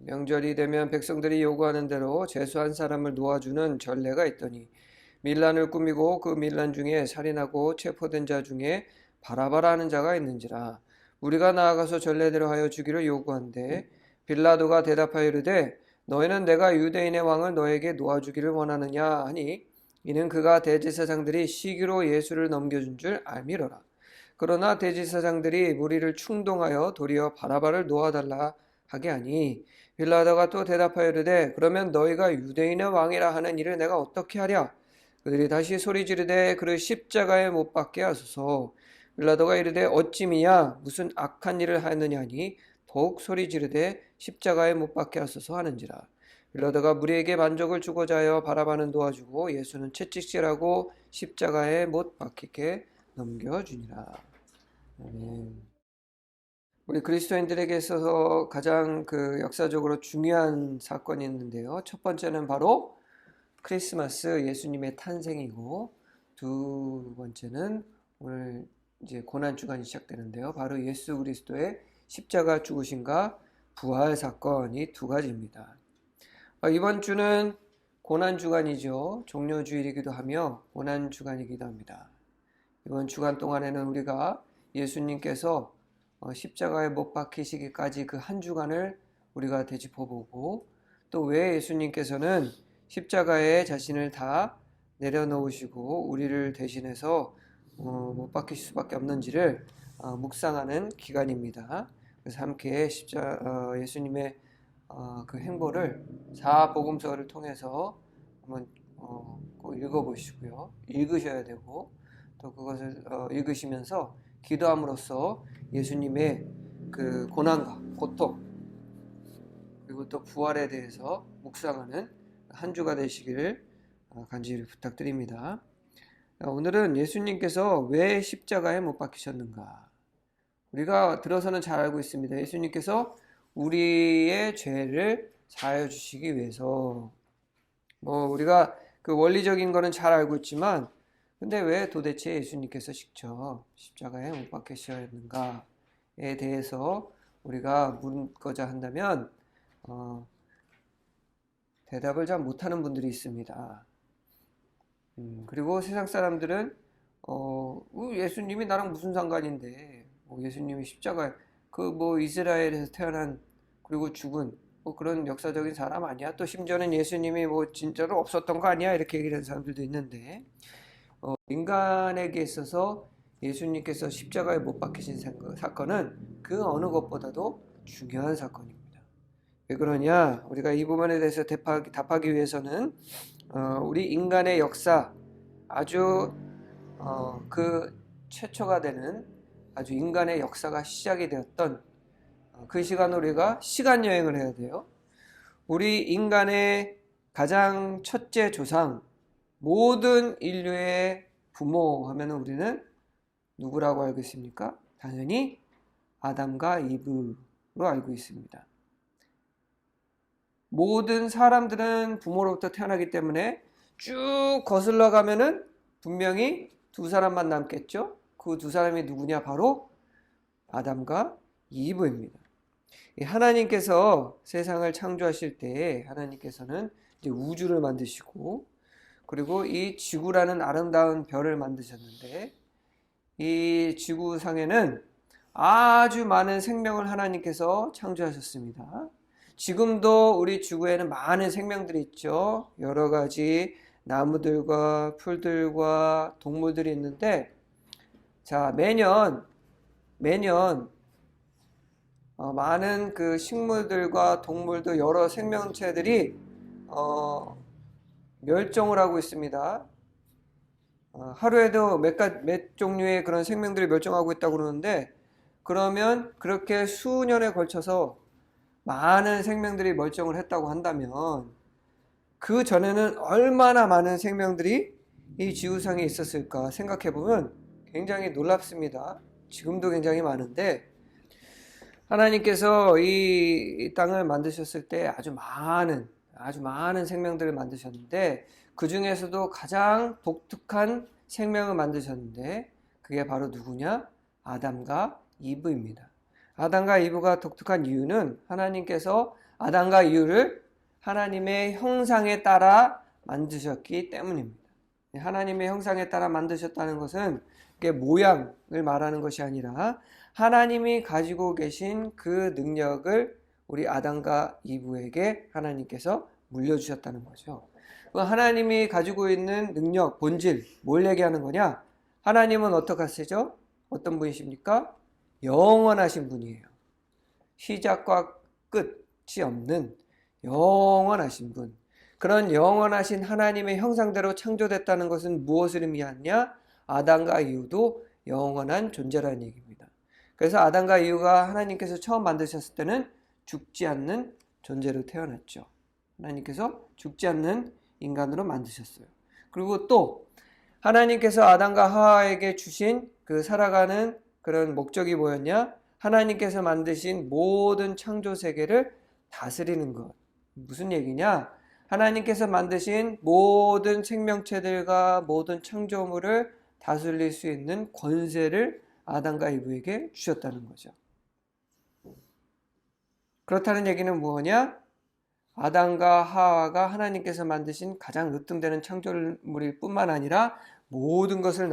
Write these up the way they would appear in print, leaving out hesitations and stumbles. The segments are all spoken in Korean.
명절이 되면 백성들이 요구하는 대로 죄수 한 사람을 놓아주는 전례가 있더니 밀란을 꾸미고 그 밀란 중에 살인하고 체포된 자 중에 바라바라 하는 자가 있는지라. 우리가 나아가서 전례대로 하여 주기를 요구한데 빌라도가 대답하여 이르되 너희는 내가 유대인의 왕을 너에게 놓아주기를 원하느냐 하니 이는 그가 대제사장들이 시기로 예수를 넘겨준 줄 알미러라. 그러나 대제사장들이 무리를 충동하여 도리어 바라바를 놓아달라 하게 하니 빌라도가 또 대답하여 이르되 그러면 너희가 유대인의 왕이라 하는 일을 내가 어떻게 하랴. 그들이 다시 소리 지르되 그를 십자가에 못 박게 하소서. 빌라도가 이르되 어찌미냐 무슨 악한 일을 하였느냐 하니 더욱 소리 지르되 십자가에 못 박게 하소서 하는지라. 빌라도가 무리에게 만족을 주고자 하여 바라바는 도와주고 예수는 채찍질하고 십자가에 못 박히게 넘겨주니라. 아멘. 우리 그리스도인들에게 있어서 가장 역사적으로 중요한 사건이 있는데요. 첫 번째는 바로 크리스마스 예수님의 탄생이고, 두 번째는 오늘 이제 고난주간이 시작되는데요. 바로 예수 그리스도의 십자가 죽으심과 부활 사건이 두 가지입니다. 이번 주는 고난주간이죠. 종료주일이기도 하며 고난주간이기도 합니다. 이번 주간 동안에는 우리가 예수님께서 십자가에 못 박히시기까지 그 한 주간을 우리가 되짚어보고 또 왜 예수님께서는 십자가에 자신을 다 내려놓으시고 우리를 대신해서 못 박히실 수밖에 없는지를 묵상하는 기간입니다. 그래서 함께 예수님의 그 행보를 사복음서를 통해서 한번 꼭 읽어보시고요. 읽으셔야 되고 또 그것을 읽으시면서 기도함으로써 예수님의 그 고난과 고통 그리고 또 부활에 대해서 묵상하는 한 주가 되시기를 간절히 부탁드립니다. 오늘은 예수님께서 왜 십자가에 못 박히셨는가? 우리가 들어서는 잘 알고 있습니다. 예수님께서 우리의 죄를 사하여 주시기 위해서 우리가 그 원리적인 거는 잘 알고 있지만 근데 왜 도대체 예수님께서 직접 십자가에 못 박히셔야 했는가에 대해서 우리가 묻고자 한다면 대답을 잘 못하는 분들이 있습니다. 그리고 세상 사람들은 예수님이 나랑 무슨 상관인데 예수님이 십자가에 이스라엘에서 태어난 그리고 죽은 그런 역사적인 사람 아니야? 또 심지어는 예수님이 진짜로 없었던 거 아니야? 이렇게 얘기하는 사람들도 있는데 인간에게 있어서 예수님께서 십자가에 못 박히신 사건은 그 어느 것보다도 중요한 사건입니다. 왜 그러냐? 우리가 이 부분에 대해서 답하기 위해서는 우리 인간의 역사 아주 그 최초가 되는 아주 인간의 역사가 시작이 되었던 그 시간으로 우리가 시간 여행을 해야 돼요. 우리 인간의 가장 첫째 조상 모든 인류의 부모 하면 우리는 누구라고 알고 있습니까? 당연히 아담과 이브로 알고 있습니다. 모든 사람들은 부모로부터 태어나기 때문에 쭉 거슬러 가면은 분명히 두 사람만 남겠죠? 그 두 사람이 누구냐? 바로 아담과 이브입니다. 하나님께서 세상을 창조하실 때 하나님께서는 이제 우주를 만드시고 그리고 이 지구라는 아름다운 별을 만드셨는데 이 지구상에는 아주 많은 생명을 하나님께서 창조하셨습니다. 지금도 우리 지구에는 많은 생명들이 있죠. 여러 가지 나무들과 풀들과 동물들이 있는데 자, 매년 많은 그 식물들과 동물들 여러 생명체들이 멸종을 하고 있습니다. 하루에도 몇 종류의 그런 생명들이 멸종하고 있다고 그러는데 그러면 그렇게 수년에 걸쳐서 많은 생명들이 멸종을 했다고 한다면 그 전에는 얼마나 많은 생명들이 이 지구상에 있었을까 생각해 보면 굉장히 놀랍습니다. 지금도 굉장히 많은데 하나님께서 이 땅을 만드셨을 때 아주 많은 생명들을 만드셨는데 그 중에서도 가장 독특한 생명을 만드셨는데 그게 바로 누구냐? 아담과 이브입니다. 아담과 이브가 독특한 이유는 하나님께서 아담과 이브를 하나님의 형상에 따라 만드셨기 때문입니다. 하나님의 형상에 따라 만드셨다는 것은 그게 모양을 말하는 것이 아니라 하나님이 가지고 계신 그 능력을 우리 아담과 이브에게 하나님께서 물려주셨다는 거죠. 하나님이 가지고 있는 능력, 본질, 뭘 얘기하는 거냐? 하나님은 어떡하시죠? 어떤 분이십니까? 영원하신 분이에요. 시작과 끝이 없는 영원하신 분. 그런 영원하신 하나님의 형상대로 창조됐다는 것은 무엇을 의미하냐? 아담과 이브도 영원한 존재라는 얘기입니다. 그래서 아담과 이브가 하나님께서 처음 만드셨을 때는 죽지 않는 존재로 태어났죠. 하나님께서 죽지 않는 인간으로 만드셨어요. 그리고 또 하나님께서 아담과 하와에게 주신 그 살아가는 그런 목적이 뭐였냐? 하나님께서 만드신 모든 창조 세계를 다스리는 것. 무슨 얘기냐? 하나님께서 만드신 모든 생명체들과 모든 창조물을 다스릴 수 있는 권세를 아담과 이브에게 주셨다는 거죠. 그렇다는 얘기는 뭐냐? 아담과 하와가 하나님께서 만드신 가장 으뜸되는 창조물일 뿐만 아니라 모든 것을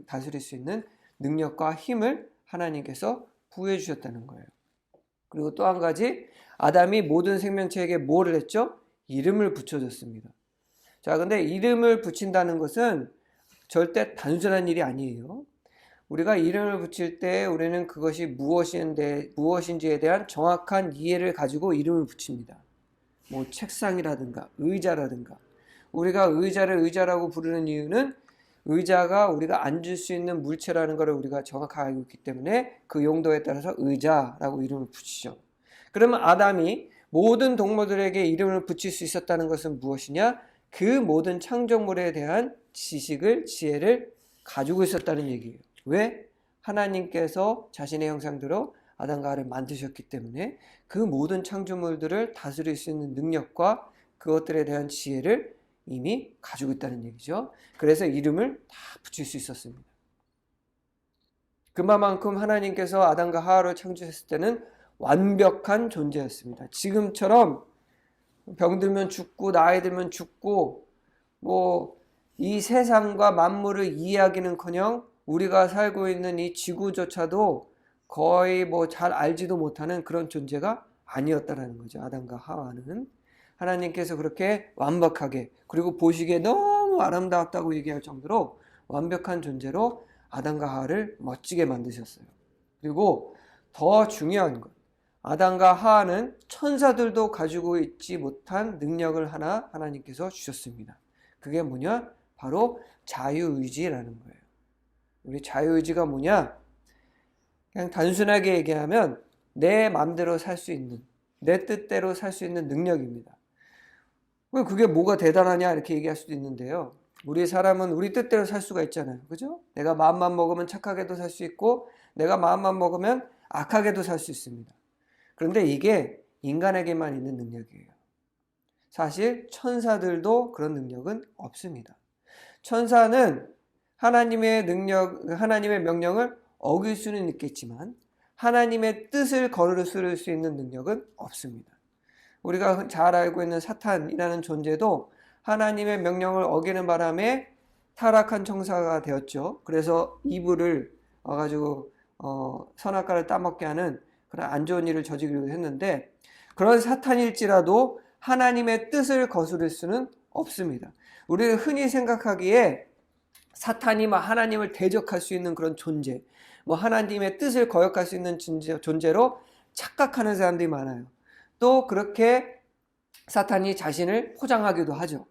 다스릴 수 있는 능력과 힘을 하나님께서 부여해 주셨다는 거예요. 그리고 또 한 가지, 아담이 모든 생명체에게 뭐를 했죠? 이름을 붙여줬습니다. 자, 근데 이름을 붙인다는 것은 절대 단순한 일이 아니에요. 우리가 이름을 붙일 때 우리는 그것이 무엇인지에 대한 정확한 이해를 가지고 이름을 붙입니다. 뭐 책상이라든가 의자라든가. 우리가 의자를 의자라고 부르는 이유는 의자가 우리가 앉을 수 있는 물체라는 것을 우리가 정확하게 알고 있기 때문에 그 용도에 따라서 의자라고 이름을 붙이죠. 그러면 아담이 모든 동물들에게 이름을 붙일 수 있었다는 것은 무엇이냐? 그 모든 창조물에 대한 지혜를 가지고 있었다는 얘기예요. 왜? 하나님께서 자신의 형상대로 아담과 하와를 만드셨기 때문에 그 모든 창조물들을 다스릴 수 있는 능력과 그것들에 대한 지혜를 이미 가지고 있다는 얘기죠. 그래서 이름을 다 붙일 수 있었습니다. 그만큼 하나님께서 아담과 하와를 창조했을 때는 완벽한 존재였습니다. 지금처럼 병들면 죽고 나이 들면 죽고 뭐 이 세상과 만물을 이해하기는커녕 우리가 살고 있는 이 지구조차도 거의 뭐 잘 알지도 못하는 그런 존재가 아니었다라는 거죠. 아담과 하와는 하나님께서 그렇게 완벽하게, 그리고 보시기에 너무 아름다웠다고 얘기할 정도로 완벽한 존재로 아담과 하와를 멋지게 만드셨어요. 그리고 더 중요한 것, 아담과 하와는 천사들도 가지고 있지 못한 능력을 하나 하나님께서 주셨습니다. 그게 뭐냐? 바로 자유의지라는 거예요. 우리 자유의지가 뭐냐? 그냥 단순하게 얘기하면 내 마음대로 살 수 있는, 내 뜻대로 살 수 있는 능력입니다. 그게 뭐가 대단하냐 이렇게 얘기할 수도 있는데요. 우리 사람은 우리 뜻대로 살 수가 있잖아요. 그죠? 내가 마음만 먹으면 착하게도 살 수 있고 내가 마음만 먹으면 악하게도 살 수 있습니다. 그런데 이게 인간에게만 있는 능력이에요. 사실 천사들도 그런 능력은 없습니다. 천사는 하나님의 명령을 어길 수는 있겠지만 하나님의 뜻을 거스를 수 있는 능력은 없습니다. 우리가 잘 알고 있는 사탄이라는 존재도 하나님의 명령을 어기는 바람에 타락한 천사가 되었죠. 그래서 이브를 와가지고 선악과를 따먹게 하는 그런 안 좋은 일을 저지르기도 했는데, 그런 사탄일지라도 하나님의 뜻을 거스를 수는 없습니다. 우리는 흔히 생각하기에 사탄이 막 하나님을 대적할 수 있는 그런 존재, 뭐 하나님의 뜻을 거역할 수 있는 존재로 착각하는 사람들이 많아요. 또 그렇게 사탄이 자신을 포장하기도 하죠.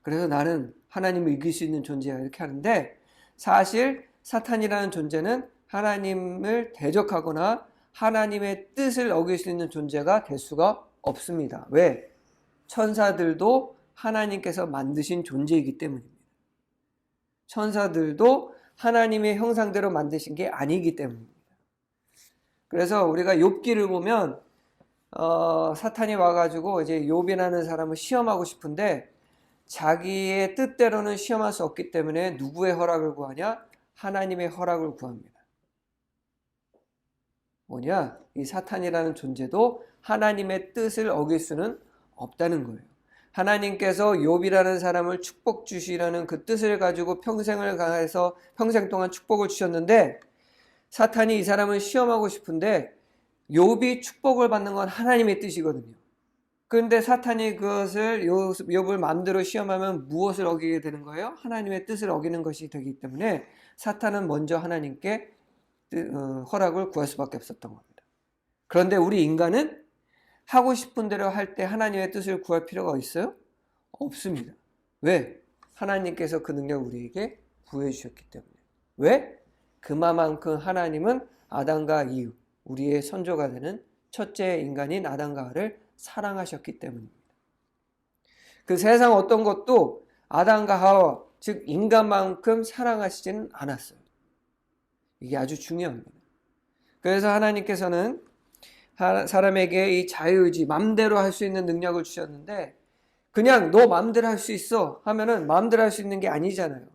그래서 나는 하나님을 이길 수 있는 존재야 이렇게 하는데, 사실 사탄이라는 존재는 하나님을 대적하거나 하나님의 뜻을 어길 수 있는 존재가 될 수가 없습니다. 왜? 천사들도 하나님께서 만드신 존재이기 때문입니다. 천사들도 하나님의 형상대로 만드신 게 아니기 때문입니다. 그래서 우리가 욥기를 보면 사탄이 와가지고 이제 욥이라는 사람을 시험하고 싶은데 자기의 뜻대로는 시험할 수 없기 때문에 누구의 허락을 구하냐? 하나님의 허락을 구합니다. 뭐냐? 이 사탄이라는 존재도 하나님의 뜻을 어길 수는 없다는 거예요. 하나님께서 욥이라는 사람을 축복 주시라는 그 뜻을 가지고 평생을 가해서 평생 동안 축복을 주셨는데, 사탄이 이 사람을 시험하고 싶은데 욥이 축복을 받는 건 하나님의 뜻이거든요. 그런데 사탄이 그것을 욥을 마음대로 시험하면 무엇을 어기게 되는 거예요? 하나님의 뜻을 어기는 것이 되기 때문에 사탄은 먼저 하나님께 허락을 구할 수밖에 없었던 겁니다. 그런데 우리 인간은 하고 싶은 대로 할 때 하나님의 뜻을 구할 필요가 있어요? 없습니다. 왜? 하나님께서 그 능력을 우리에게 부여해 주셨기 때문에. 왜? 그만큼 하나님은 아담과 이브, 우리의 선조가 되는 첫째 인간인 아담과 하와를 사랑하셨기 때문입니다. 그 세상 어떤 것도 아담과 하와, 즉 인간만큼 사랑하시지는 않았어요. 이게 아주 중요합니다. 그래서 하나님께서는 사람에게 이 자유의지, 맘대로 할 수 있는 능력을 주셨는데, 그냥 너 맘대로 할 수 있어 하면은 맘대로 할 수 있는 게 아니잖아요.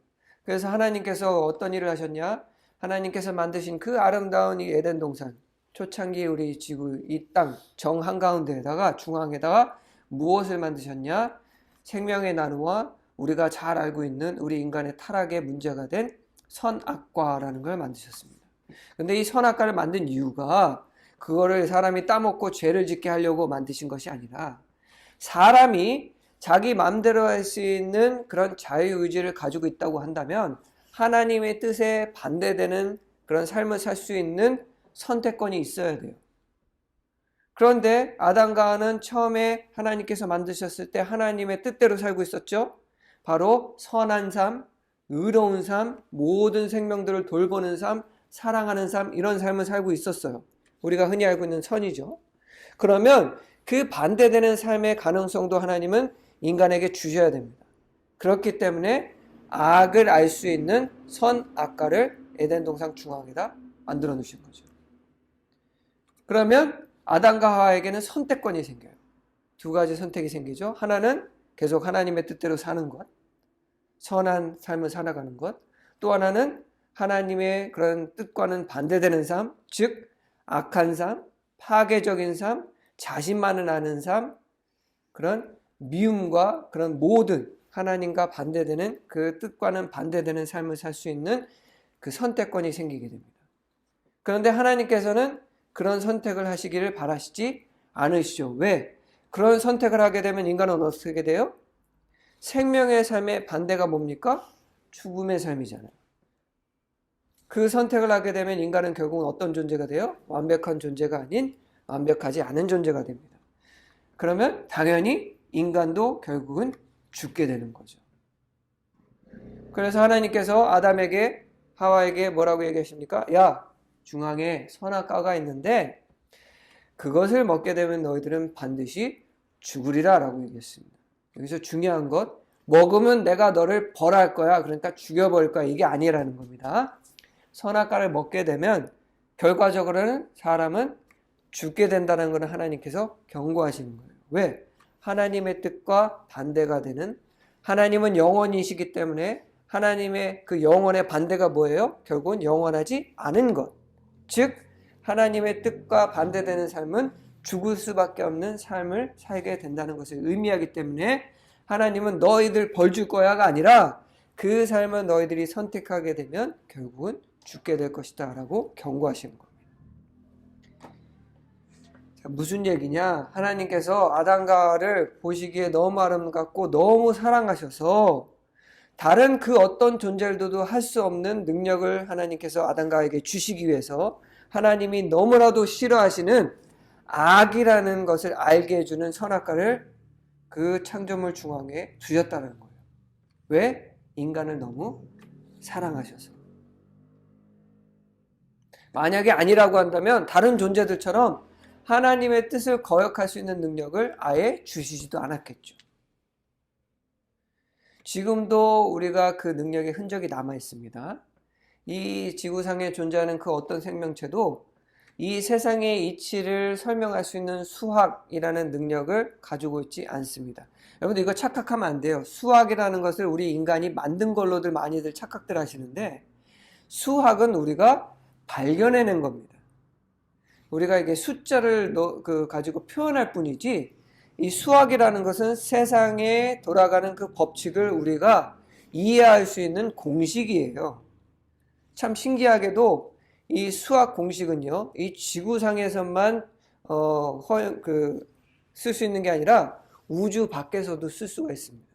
그래서 하나님께서 어떤 일을 하셨냐? 하나님께서 만드신 그 아름다운 이 에덴 동산, 초창기 우리 지구 이 땅 정 한가운데에다가 중앙에다가 무엇을 만드셨냐? 생명의 나무와 우리가 잘 알고 있는 우리 인간의 타락의 문제가 된 선악과라는 걸 만드셨습니다. 근데 이 선악과를 만든 이유가 그거를 사람이 따먹고 죄를 짓게 하려고 만드신 것이 아니라, 사람이 자기 마음대로 할 수 있는 그런 자유의지를 가지고 있다고 한다면 하나님의 뜻에 반대되는 그런 삶을 살 수 있는 선택권이 있어야 돼요. 그런데 아담과 하와는 처음에 하나님께서 만드셨을 때 하나님의 뜻대로 살고 있었죠. 바로 선한 삶, 의로운 삶, 모든 생명들을 돌보는 삶, 사랑하는 삶, 이런 삶을 살고 있었어요. 우리가 흔히 알고 있는 선이죠. 그러면 그 반대되는 삶의 가능성도 하나님은 인간에게 주셔야 됩니다. 그렇기 때문에 악을 알 수 있는 선악과를 에덴 동산 중앙에다 만들어 놓으신 거죠. 그러면 아담과 하와에게는 선택권이 생겨요. 두 가지 선택이 생기죠. 하나는 계속 하나님의 뜻대로 사는 것, 선한 삶을 살아가는 것. 또 하나는 하나님의 그런 뜻과는 반대되는 삶, 즉 악한 삶, 파괴적인 삶, 자신만을 아는 삶, 그런 미움과 그런 모든 하나님과 반대되는 그 뜻과는 반대되는 삶을 살 수 있는 그 선택권이 생기게 됩니다. 그런데 하나님께서는 그런 선택을 하시기를 바라시지 않으시죠. 왜? 그런 선택을 하게 되면 인간은 어떻게 돼요? 생명의 삶의 반대가 뭡니까? 죽음의 삶이잖아요. 그 선택을 하게 되면 인간은 결국은 어떤 존재가 돼요? 완벽한 존재가 아닌 완벽하지 않은 존재가 됩니다. 그러면 당연히 인간도 결국은 죽게 되는 거죠. 그래서 하나님께서 아담에게 하와에게 뭐라고 얘기하십니까? 야, 중앙에 선악과가 있는데 그것을 먹게 되면 너희들은 반드시 죽으리라 라고 얘기했습니다. 여기서 중요한 것, 먹으면 내가 너를 벌할 거야, 그러니까 죽여버릴 거야, 이게 아니라는 겁니다. 선악과를 먹게 되면 결과적으로는 사람은 죽게 된다는 것을 하나님께서 경고하시는 거예요. 왜? 하나님의 뜻과 반대가 되는, 하나님은 영원이시기 때문에 하나님의 그 영원의 반대가 뭐예요? 결국은 영원하지 않은 것. 즉 하나님의 뜻과 반대되는 삶은 죽을 수밖에 없는 삶을 살게 된다는 것을 의미하기 때문에 하나님은 너희들 벌 줄 거야가 아니라 그 삶을 너희들이 선택하게 되면 결국은 죽게 될 것이다 라고 경고하시는 겁니다. 자, 무슨 얘기냐? 하나님께서 아담과 하와를 보시기에 너무 아름답고 너무 사랑하셔서 다른 그 어떤 존재들도 할 수 없는 능력을 하나님께서 아담과 하와에게 주시기 위해서 하나님이 너무나도 싫어하시는 악이라는 것을 알게 해주는 선악과를 그 창조물 중앙에 두셨다는 거예요. 왜? 인간을 너무 사랑하셔서. 만약에 아니라고 한다면 다른 존재들처럼 하나님의 뜻을 거역할 수 있는 능력을 아예 주시지도 않았겠죠. 지금도 우리가 그 능력의 흔적이 남아 있습니다. 이 지구상에 존재하는 그 어떤 생명체도 이 세상의 이치를 설명할 수 있는 수학이라는 능력을 가지고 있지 않습니다. 여러분들 이거 착각하면 안 돼요. 수학이라는 것을 우리 인간이 만든 걸로들 많이들 착각들 하시는데, 수학은 우리가 발견해낸 겁니다. 우리가 이게 숫자를 가지고 표현할 뿐이지, 이 수학이라는 것은 세상에 돌아가는 그 법칙을 우리가 이해할 수 있는 공식이에요. 참 신기하게도 이 수학 공식은요, 이 지구상에서만 쓸 수 있는 게 아니라 우주 밖에서도 쓸 수가 있습니다.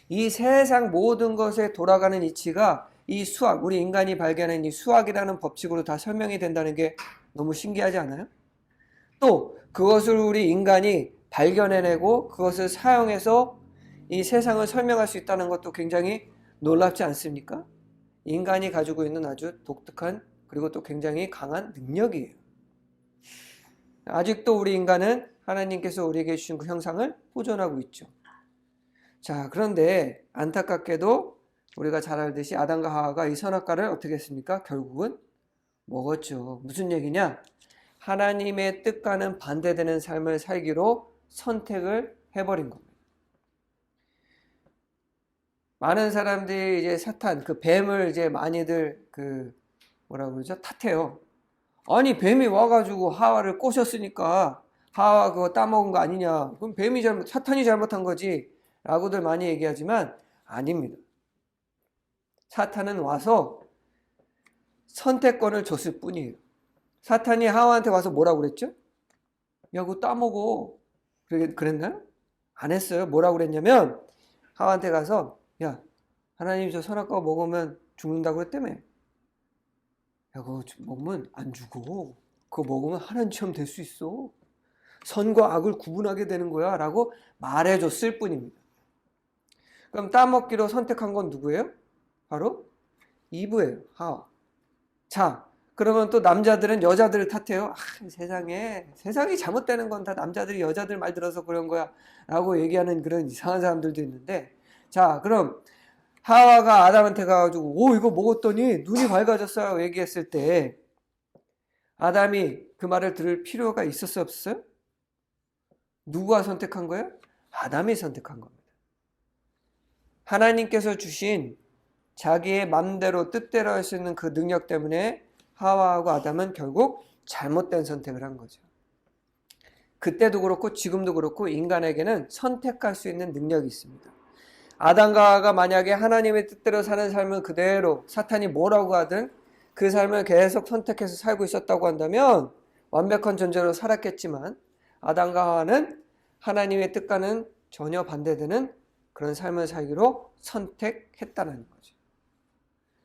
이 세상 모든 것에 돌아가는 이치가 이 수학, 우리 인간이 발견한 이 수학이라는 법칙으로 다 설명이 된다는 게 너무 신기하지 않아요? 또 그것을 우리 인간이 발견해내고 그것을 사용해서 이 세상을 설명할 수 있다는 것도 굉장히 놀랍지 않습니까? 인간이 가지고 있는 아주 독특한, 그리고 또 굉장히 강한 능력이에요. 아직도 우리 인간은 하나님께서 우리에게 주신 그 형상을 보존하고 있죠. 자, 그런데 안타깝게도 우리가 잘 알듯이 아담과 하와가 이 선악과를 어떻게 했습니까? 결국은 먹었죠. 무슨 얘기냐? 하나님의 뜻과는 반대되는 삶을 살기로 선택을 해버린 겁니다. 많은 사람들이 이제 사탄, 그 뱀을 이제 많이들 뭐라고 그러죠? 탓해요. 아니, 뱀이 와가지고 하와를 꼬셨으니까 하와 그거 따먹은 거 아니냐? 그럼 사탄이 잘못한 거지. 라고들 많이 얘기하지만 아닙니다. 사탄은 와서 선택권을 줬을 뿐이에요. 사탄이 하와한테 와서 뭐라고 그랬죠? 야, 그거 따먹어. 그랬나요? 안 했어요. 뭐라고 그랬냐면 하와한테 가서 야, 하나님 저 선악과 먹으면 죽는다고 그랬다며. 야, 그거 먹으면 안 죽어. 그거 먹으면 하나님처럼 될 수 있어. 선과 악을 구분하게 되는 거야. 라고 말해줬을 뿐입니다. 그럼 따먹기로 선택한 건 누구예요? 바로 이브예요. 하와. 자, 그러면 또 남자들은 여자들을 탓해요. 세상이 잘못되는 건 다 남자들이 여자들 말 들어서 그런 거야. 라고 얘기하는 그런 이상한 사람들도 있는데, 자, 그럼 하와가 아담한테 가가지고 오, 이거 먹었더니 눈이 밝아졌어요. 얘기했을 때 아담이 그 말을 들을 필요가 있었어요? 없었어요? 누가 선택한 거예요? 아담이 선택한 겁니다. 하나님께서 주신 자기의 맘대로 뜻대로 할 수 있는 그 능력 때문에 하와하고 아담은 결국 잘못된 선택을 한 거죠. 그때도 그렇고 지금도 그렇고 인간에게는 선택할 수 있는 능력이 있습니다. 아담과 하와가 만약에 하나님의 뜻대로 사는 삶을 그대로 사탄이 뭐라고 하든 그 삶을 계속 선택해서 살고 있었다고 한다면 완벽한 존재로 살았겠지만 아담과 하와는 하나님의 뜻과는 전혀 반대되는 그런 삶을 살기로 선택했다는 거죠.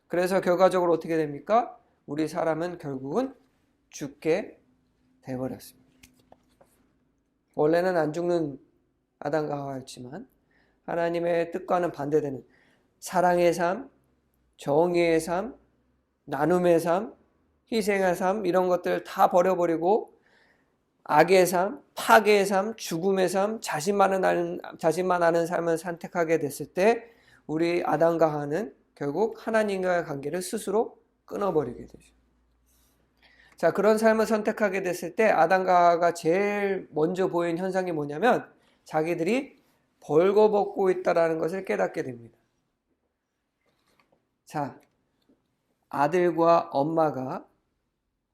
그래서 결과적으로 어떻게 됩니까? 우리 사람은 결국은 죽게 돼버렸습니다. 원래는 안 죽는 아담과 하와였지만 하나님의 뜻과는 반대되는 사랑의 삶, 정의의 삶, 나눔의 삶, 희생의 삶 이런 것들을 다 버려버리고 악의 삶, 파괴의 삶, 죽음의 삶, 자신만 아는 삶을 선택하게 됐을 때 우리 아담과 하와는 결국 하나님과의 관계를 스스로 끊어버리게 되죠. 자, 그런 삶을 선택하게 됐을 때 아담과 하와가 제일 먼저 보인 현상이 뭐냐면 자기들이 벌거벗고 있다는 것을 깨닫게 됩니다. 자, 아들과 엄마가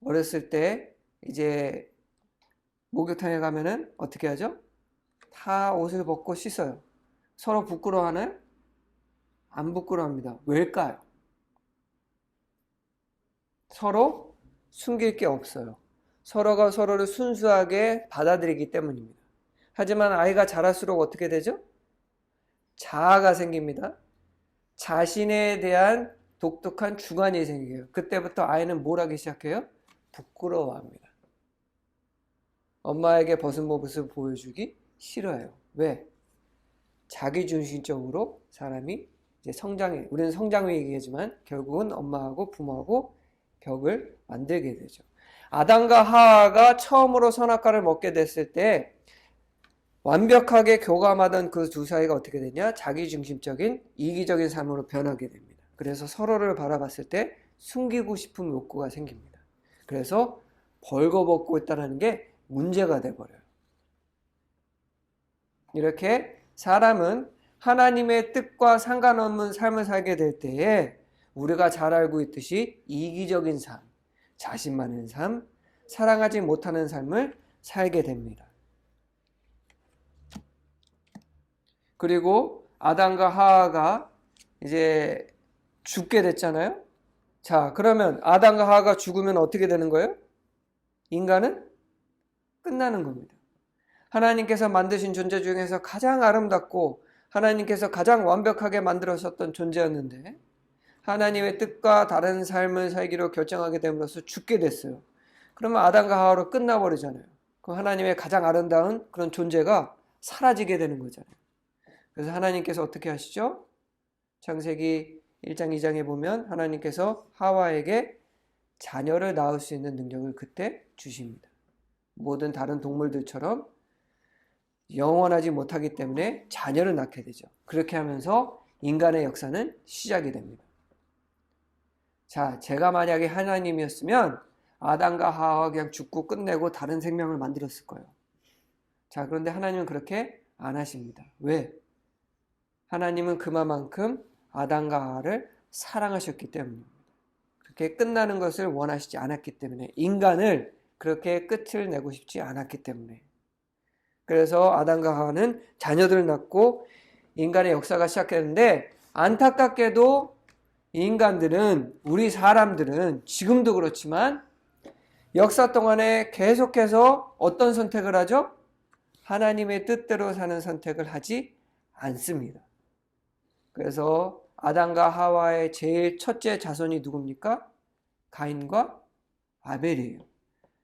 어렸을 때 이제 목욕탕에 가면은 어떻게 하죠? 다 옷을 벗고 씻어요. 서로 부끄러워하나요? 안 부끄러워합니다. 왜일까요? 서로 숨길 게 없어요. 서로가 서로를 순수하게 받아들이기 때문입니다. 하지만 아이가 자랄수록 어떻게 되죠? 자아가 생깁니다. 자신에 대한 독특한 주관이 생겨요. 그때부터 아이는 뭘 하기 시작해요? 부끄러워합니다. 엄마에게 벗은 모습을 보여주기 싫어요. 왜? 자기중심적으로 사람이 이제 우리는 성장을 얘기하지만 결국은 엄마하고 부모하고 벽을 만들게 되죠. 아담과 하와가 처음으로 선악과를 먹게 됐을 때 완벽하게 교감하던 그 두 사이가 어떻게 되냐? 자기중심적인 이기적인 삶으로 변하게 됩니다. 그래서 서로를 바라봤을 때 숨기고 싶은 욕구가 생깁니다. 그래서 벌거벗고 있다는 게 문제가 돼버려요. 이렇게 사람은 하나님의 뜻과 상관없는 삶을 살게 될 때에 우리가 잘 알고 있듯이 이기적인 삶, 자신만의 삶, 사랑하지 못하는 삶을 살게 됩니다. 그리고 아담과 하와가 이제 죽게 됐잖아요. 자, 그러면 아담과 하와가 죽으면 어떻게 되는 거예요? 인간은 끝나는 겁니다. 하나님께서 만드신 존재 중에서 가장 아름답고 하나님께서 가장 완벽하게 만들었었던 존재였는데 하나님의 뜻과 다른 삶을 살기로 결정하게 됨으로써 죽게 됐어요. 그러면 아담과 하와로 끝나버리잖아요. 그 하나님의 가장 아름다운 그런 존재가 사라지게 되는 거잖아요. 그래서 하나님께서 어떻게 하시죠? 창세기 1장 2장에 보면 하나님께서 하와에게 자녀를 낳을 수 있는 능력을 그때 주십니다. 모든 다른 동물들처럼 영원하지 못하기 때문에 자녀를 낳게 되죠. 그렇게 하면서 인간의 역사는 시작이 됩니다. 자, 제가 만약에 하나님이었으면 아담과 하와가 그냥 죽고 끝내고 다른 생명을 만들었을 거예요. 자, 그런데 하나님은 그렇게 안 하십니다. 왜? 하나님은 그만큼 아담과 하와를 사랑하셨기 때문입니다. 그렇게 끝나는 것을 원하시지 않았기 때문에, 인간을 그렇게 끝을 내고 싶지 않았기 때문에. 그래서 아담과 하와는 자녀들을 낳고 인간의 역사가 시작했는데, 안타깝게도 인간들은, 우리 사람들은 지금도 그렇지만 역사 동안에 계속해서 어떤 선택을 하죠? 하나님의 뜻대로 사는 선택을 하지 않습니다. 그래서 아담과 하와의 제일 첫째 자손이 누굽니까? 가인과 아벨이에요.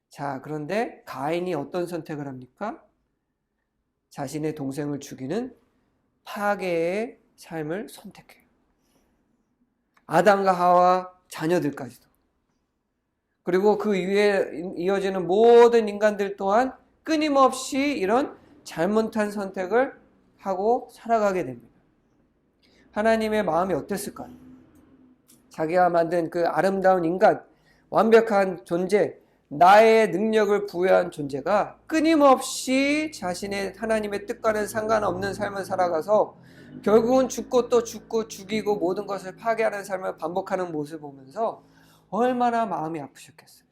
자, 그런데 가인이 어떤 선택을 합니까? 자신의 동생을 죽이는 파괴의 삶을 선택해요. 아담과 하와 자녀들까지도. 그리고 그 위에 이어지는 모든 인간들 또한 끊임없이 이런 잘못한 선택을 하고 살아가게 됩니다. 하나님의 마음이 어땠을까요? 자기가 만든 그 아름다운 인간, 완벽한 존재, 나의 능력을 부여한 존재가 끊임없이 자신의 하나님의 뜻과는 상관없는 삶을 살아가서 결국은 죽고 또 죽고 죽이고 모든 것을 파괴하는 삶을 반복하는 모습을 보면서 얼마나 마음이 아프셨겠어요.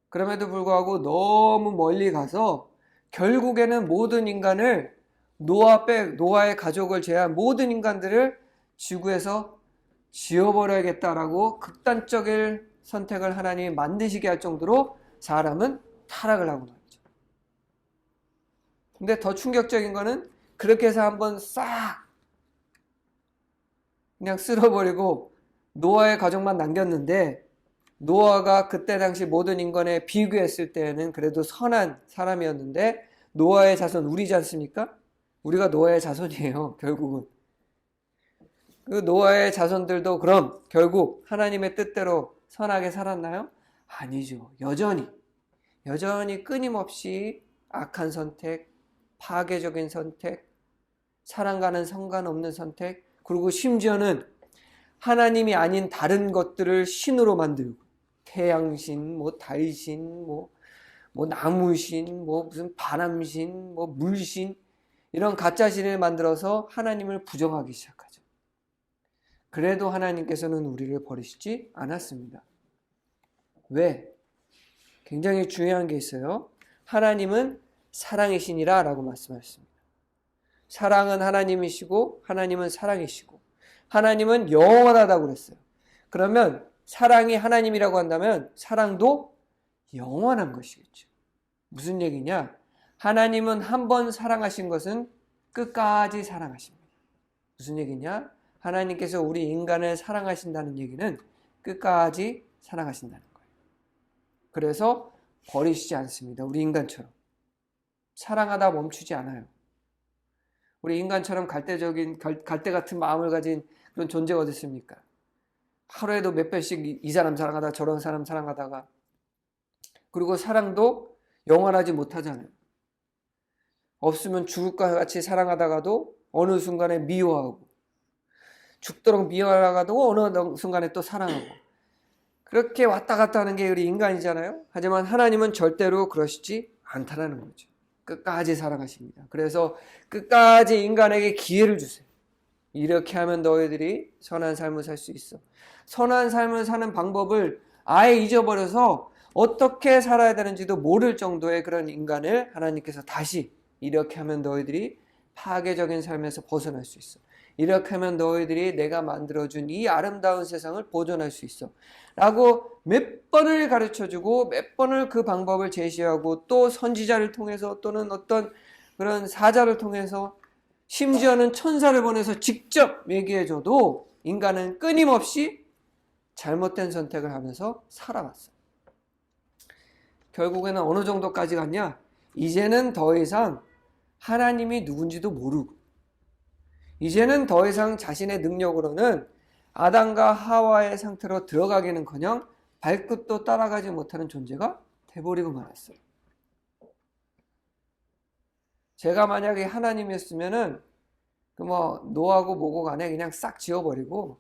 그럼에도 불구하고 너무 멀리 가서 결국에는 모든 인간을 노아의 가족을 제외한 모든 인간들을 지구에서 지워버려야겠다라고 극단적인 선택을 하나님이 만드시게 할 정도로 사람은 타락을 하고 말이죠. 근데 더 충격적인 거는 그렇게 해서 한번 싹 그냥 쓸어버리고 노아의 가족만 남겼는데, 노아가 그때 당시 모든 인간에 비교했을 때는 그래도 선한 사람이었는데 노아의 자손 우리지 않습니까? 우리가 노아의 자손이에요. 결국은 그 노아의 자손들도 그럼 결국 하나님의 뜻대로 선하게 살았나요? 아니죠. 여전히 끊임없이 악한 선택, 파괴적인 선택, 사랑과는 상관없는 선택, 그리고 심지어는 하나님이 아닌 다른 것들을 신으로 만들고, 태양신, 달신, 나무신, 무슨 바람신, 물신, 이런 가짜신을 만들어서 하나님을 부정하기 시작하죠. 그래도 하나님께서는 우리를 버리시지 않았습니다. 왜? 굉장히 중요한 게 있어요. 하나님은 사랑이시니라 라고 말씀하셨습니다. 사랑은 하나님이시고 하나님은 사랑이시고 하나님은 영원하다고 그랬어요. 그러면 사랑이 하나님이라고 한다면 사랑도 영원한 것이겠죠. 무슨 얘기냐? 하나님은 한 번 사랑하신 것은 끝까지 사랑하십니다. 무슨 얘기냐? 하나님께서 우리 인간을 사랑하신다는 얘기는 끝까지 사랑하신다는 거예요. 그래서 버리시지 않습니다. 우리 인간처럼. 사랑하다 멈추지 않아요. 우리 인간처럼 갈대 같은 마음을 가진 그런 존재가 어디 있습니까? 하루에도 몇 번씩 이 사람 사랑하다가 저런 사람 사랑하다가, 그리고 사랑도 영원하지 못하잖아요. 없으면 죽을 것 같이 사랑하다가도 어느 순간에 미워하고, 죽도록 미워하다가도 어느 순간에 또 사랑하고, 그렇게 왔다 갔다 하는 게 우리 인간이잖아요. 하지만 하나님은 절대로 그러시지 않다라는 거죠. 끝까지 사랑하십니다. 그래서 끝까지 인간에게 기회를 주세요. 이렇게 하면 너희들이 선한 삶을 살 수 있어. 선한 삶을 사는 방법을 아예 잊어버려서 어떻게 살아야 되는지도 모를 정도의 그런 인간을 하나님께서 다시 이렇게 하면 너희들이 파괴적인 삶에서 벗어날 수 있어. 이렇게 하면 너희들이 내가 만들어준 이 아름다운 세상을 보존할 수 있어. 라고 몇 번을 가르쳐주고 몇 번을 그 방법을 제시하고 또 선지자를 통해서 또는 어떤 그런 사자를 통해서 심지어는 천사를 보내서 직접 얘기해줘도 인간은 끊임없이 잘못된 선택을 하면서 살아왔어. 결국에는 어느 정도까지 갔냐? 이제는 더 이상 하나님이 누군지도 모르고 이제는 더 이상 자신의 능력으로는 아담과 하와의 상태로 들어가기는커녕 발끝도 따라가지 못하는 존재가 돼버리고 말았어요. 제가 만약에 하나님이었으면은 노하고 뭐고 간에 그냥 싹 지워버리고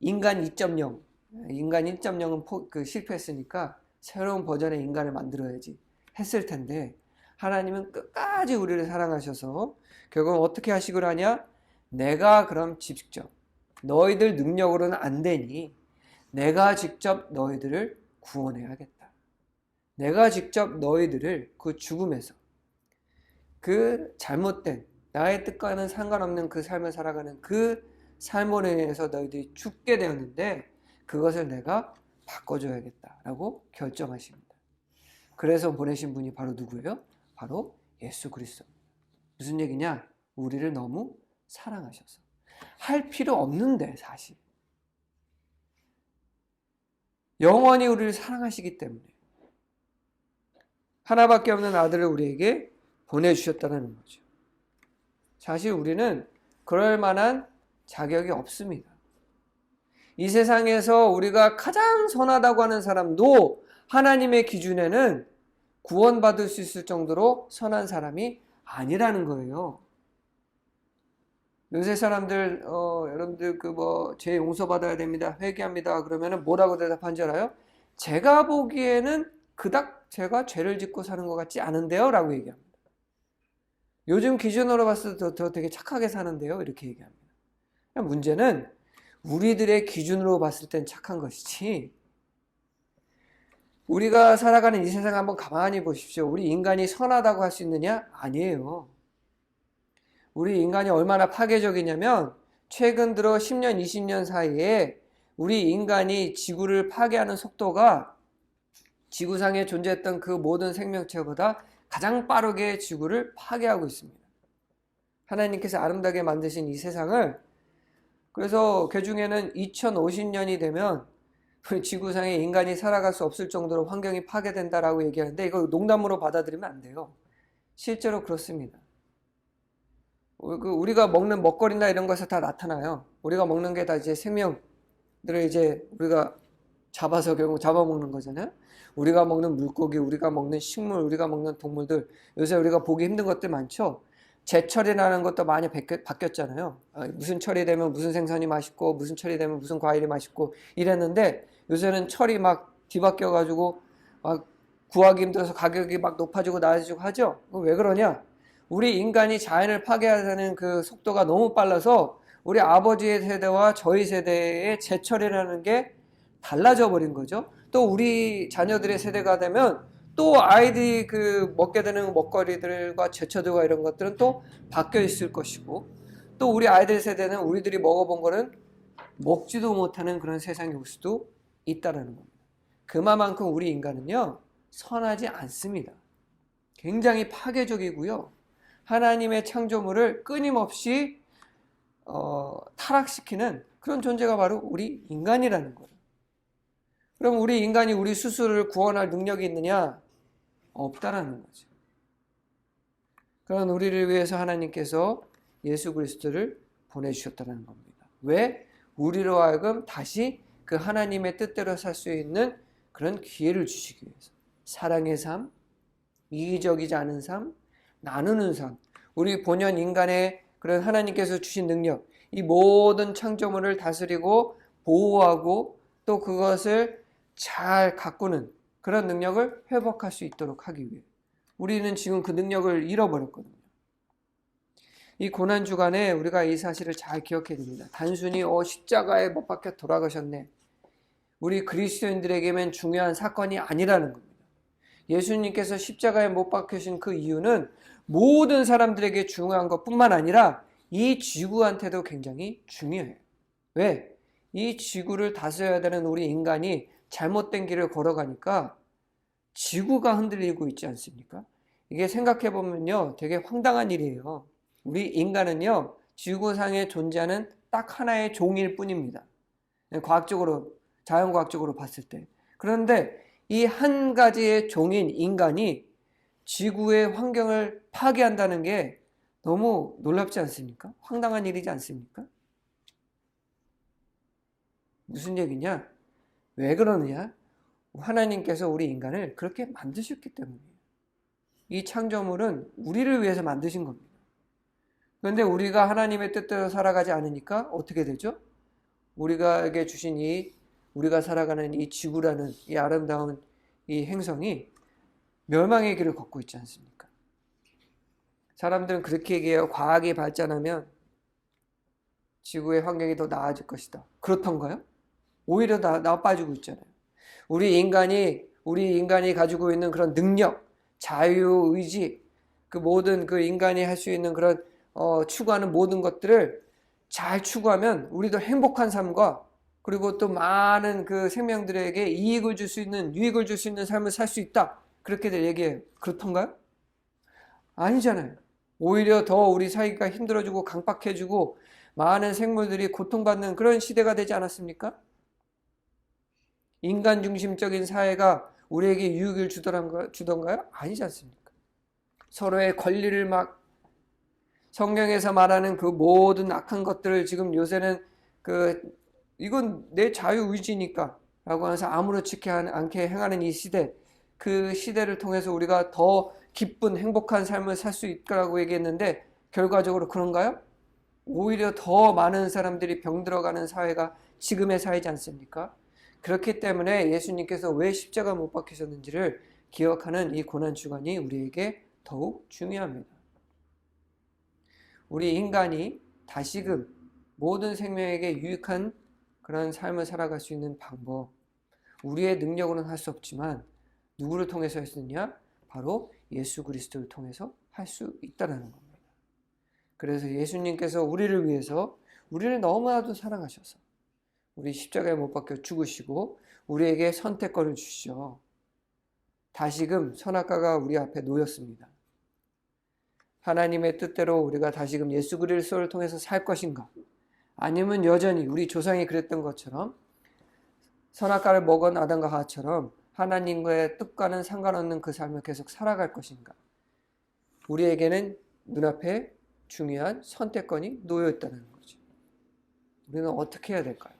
인간 2.0 인간 1.0은 실패했으니까 새로운 버전의 인간을 만들어야지 했을 텐데 하나님은 끝까지 우리를 사랑하셔서 결국은 어떻게 하시기로 하냐? 내가 그럼 직접 너희들 능력으로는 안 되니 내가 직접 너희들을 구원해야겠다. 내가 직접 너희들을 그 죽음에서 그 잘못된 나의 뜻과는 상관없는 그 삶을 살아가는 그 삶으로 인해서 너희들이 죽게 되었는데 그것을 내가 바꿔줘야겠다라고 결정하십니다. 그래서 보내신 분이 바로 누구예요? 바로 예수 그리스도입니다. 무슨 얘기냐? 우리를 너무 사랑하셔서 할 필요 없는데 사실 영원히 우리를 사랑하시기 때문에 하나밖에 없는 아들을 우리에게 보내주셨다는 거죠. 사실 우리는 그럴 만한 자격이 없습니다. 이 세상에서 우리가 가장 선하다고 하는 사람도 하나님의 기준에는 구원받을 수 있을 정도로 선한 사람이 아니라는 거예요. 요새 사람들 여러분들 죄 용서받아야 됩니다. 회개합니다. 그러면은 뭐라고 대답한 줄 알아요? 제가 보기에는 그닥 제가 죄를 짓고 사는 것 같지 않은데요? 라고 얘기합니다. 요즘 기준으로 봤을 때 더 되게 착하게 사는데요? 이렇게 얘기합니다. 문제는 우리들의 기준으로 봤을 땐 착한 것이지 우리가 살아가는 이 세상 한번 가만히 보십시오. 우리 인간이 선하다고 할 수 있느냐? 아니에요. 우리 인간이 얼마나 파괴적이냐면 최근 들어 10년, 20년 사이에 우리 인간이 지구를 파괴하는 속도가 지구상에 존재했던 그 모든 생명체보다 가장 빠르게 지구를 파괴하고 있습니다. 하나님께서 아름답게 만드신 이 세상을 그래서 그 중에는 2050년이 되면 지구상에 인간이 살아갈 수 없을 정도로 환경이 파괴된다라고 얘기하는데 이거 농담으로 받아들이면 안 돼요. 실제로 그렇습니다. 우리가 먹는 먹거리나 이런 것에서 다 나타나요. 우리가 먹는 게 다 이제 생명들을 이제 우리가 잡아서 결국 잡아먹는 거잖아요. 우리가 먹는 물고기, 우리가 먹는 식물, 우리가 먹는 동물들 요새 우리가 보기 힘든 것들 많죠. 제철이라는 것도 많이 바뀌었잖아요. 무슨 철이 되면 무슨 생선이 맛있고 무슨 철이 되면 무슨 과일이 맛있고 이랬는데 요새는 철이 막 뒤바뀌어가지고 막 구하기 힘들어서 가격이 막 높아지고 낮아지고 하죠. 왜 그러냐? 우리 인간이 자연을 파괴하는 그 속도가 너무 빨라서 우리 아버지의 세대와 저희 세대의 제철이라는 게 달라져 버린 거죠. 또 우리 자녀들의 세대가 되면 또 아이들이 먹게 되는 먹거리들과 제철들과 이런 것들은 또 바뀌어 있을 것이고 또 우리 아이들 세대는 우리들이 먹어본 거는 먹지도 못하는 그런 세상이 올 수도 있다는 겁니다. 그만큼 우리 인간은요 선하지 않습니다. 굉장히 파괴적이고요. 하나님의 창조물을 끊임없이 타락시키는 그런 존재가 바로 우리 인간이라는 거예요. 그럼 우리 인간이 우리 스스로를 구원할 능력이 있느냐? 없다라는 거죠. 그런 우리를 위해서 하나님께서 예수 그리스도를 보내주셨다는 겁니다. 왜? 우리로 하여금 다시 그 하나님의 뜻대로 살 수 있는 그런 기회를 주시기 위해서. 사랑의 삶, 이기적이지 않은 삶, 나누는 삶, 우리 본연 인간의 그런 하나님께서 주신 능력, 이 모든 창조물을 다스리고 보호하고 또 그것을 잘 가꾸는 그런 능력을 회복할 수 있도록 하기 위해 우리는 지금 그 능력을 잃어버렸거든요. 이 고난주간에 우리가 이 사실을 잘 기억해야 됩니다. 단순히 십자가에 못 박혀 돌아가셨네. 우리 그리스도인들에게만 중요한 사건이 아니라는 겁니다. 예수님께서 십자가에 못 박히신 그 이유는 모든 사람들에게 중요한 것뿐만 아니라 이 지구한테도 굉장히 중요해요. 왜? 이 지구를 다스려야 되는 우리 인간이 잘못된 길을 걸어가니까 지구가 흔들리고 있지 않습니까? 이게 생각해보면요, 되게 황당한 일이에요. 우리 인간은요, 지구상에 존재하는 딱 하나의 종일 뿐입니다. 과학적으로, 자연과학적으로 봤을 때. 그런데 이 한 가지의 종인 인간이 지구의 환경을 파괴한다는 게 너무 놀랍지 않습니까? 황당한 일이지 않습니까? 무슨 얘기냐? 왜 그러느냐? 하나님께서 우리 인간을 그렇게 만드셨기 때문이에요. 이 창조물은 우리를 위해서 만드신 겁니다. 그런데 우리가 하나님의 뜻대로 살아가지 않으니까 어떻게 되죠? 우리가에게 주신 우리가 살아가는 이 지구라는 이 아름다운 이 행성이 멸망의 길을 걷고 있지 않습니까? 사람들은 그렇게 얘기해요. 과학이 발전하면 지구의 환경이 더 나아질 것이다. 그렇던가요? 오히려 나빠지고 있잖아요. 우리 인간이 가지고 있는 그런 능력, 자유, 의지, 그 모든 그 인간이 할 수 있는 그런 추구하는 모든 것들을 잘 추구하면 우리도 행복한 삶과 그리고 또 많은 그 생명들에게 유익을 줄 수 있는 삶을 살 수 있다. 그렇게들 얘기해요. 그렇던가요? 아니잖아요. 오히려 더 우리 사이가 힘들어지고 강박해지고 많은 생물들이 고통받는 그런 시대가 되지 않았습니까? 인간 중심적인 사회가 우리에게 유익을 주던가요? 아니지 않습니까? 서로의 권리를 성경에서 말하는 그 모든 악한 것들을 지금 요새는 이건 내 자유의지니까 라고 해서 아무렇지 않게 행하는 이 시대, 그 시대를 통해서 우리가 더 기쁜 행복한 삶을 살 수 있다고 얘기했는데 결과적으로 그런가요? 오히려 더 많은 사람들이 병들어가는 사회가 지금의 사회지 않습니까? 그렇기 때문에 예수님께서 왜 십자가 못 박히셨는지를 기억하는 이 고난주간이 우리에게 더욱 중요합니다. 우리 인간이 다시금 모든 생명에게 유익한 그런 삶을 살아갈 수 있는 방법, 우리의 능력으로는 할 수 없지만 누구를 통해서 할 수 있느냐? 바로 예수 그리스도를 통해서 할 수 있다는 겁니다. 그래서 예수님께서 우리를 위해서 우리를 너무나도 사랑하셔서 우리 십자가에 못 박혀 죽으시고 우리에게 선택권을 주시죠. 다시금 선악과가 우리 앞에 놓였습니다. 하나님의 뜻대로 우리가 다시금 예수 그리스도를 통해서 살 것인가? 아니면 여전히 우리 조상이 그랬던 것처럼 선악과를 먹은 아담과 하와처럼 하나님과의 뜻과는 상관없는 그 삶을 계속 살아갈 것인가? 우리에게는 눈앞에 중요한 선택권이 놓여 있다는 거죠. 우리는 어떻게 해야 될까요?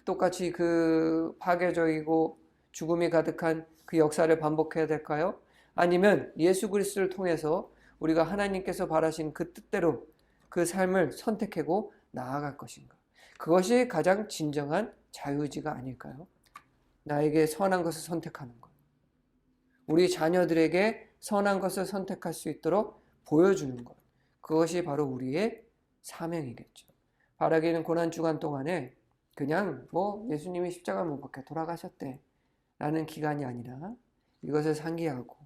똑같이 그 파괴적이고 죽음이 가득한 그 역사를 반복해야 될까요? 아니면 예수 그리스도를 통해서 우리가 하나님께서 바라신 그 뜻대로 그 삶을 선택하고 나아갈 것인가? 그것이 가장 진정한 자유의지가 아닐까요? 나에게 선한 것을 선택하는 것. 우리 자녀들에게 선한 것을 선택할 수 있도록 보여주는 것. 그것이 바로 우리의 사명이겠죠. 바라기는 고난주간 동안에 그냥 예수님이 십자가 못 박혀 돌아가셨대 라는 기간이 아니라 이것을 상기하고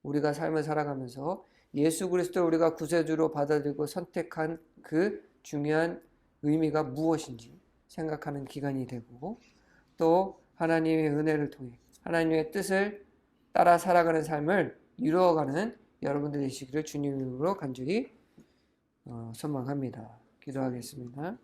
우리가 삶을 살아가면서 예수 그리스도를 우리가 구세주로 받아들이고 선택한 그 중요한 의미가 무엇인지 생각하는 기간이 되고 또 하나님의 은혜를 통해 하나님의 뜻을 따라 살아가는 삶을 이루어가는 여러분들 되시기를 주님으로 간절히 소망합니다. 기도하겠습니다.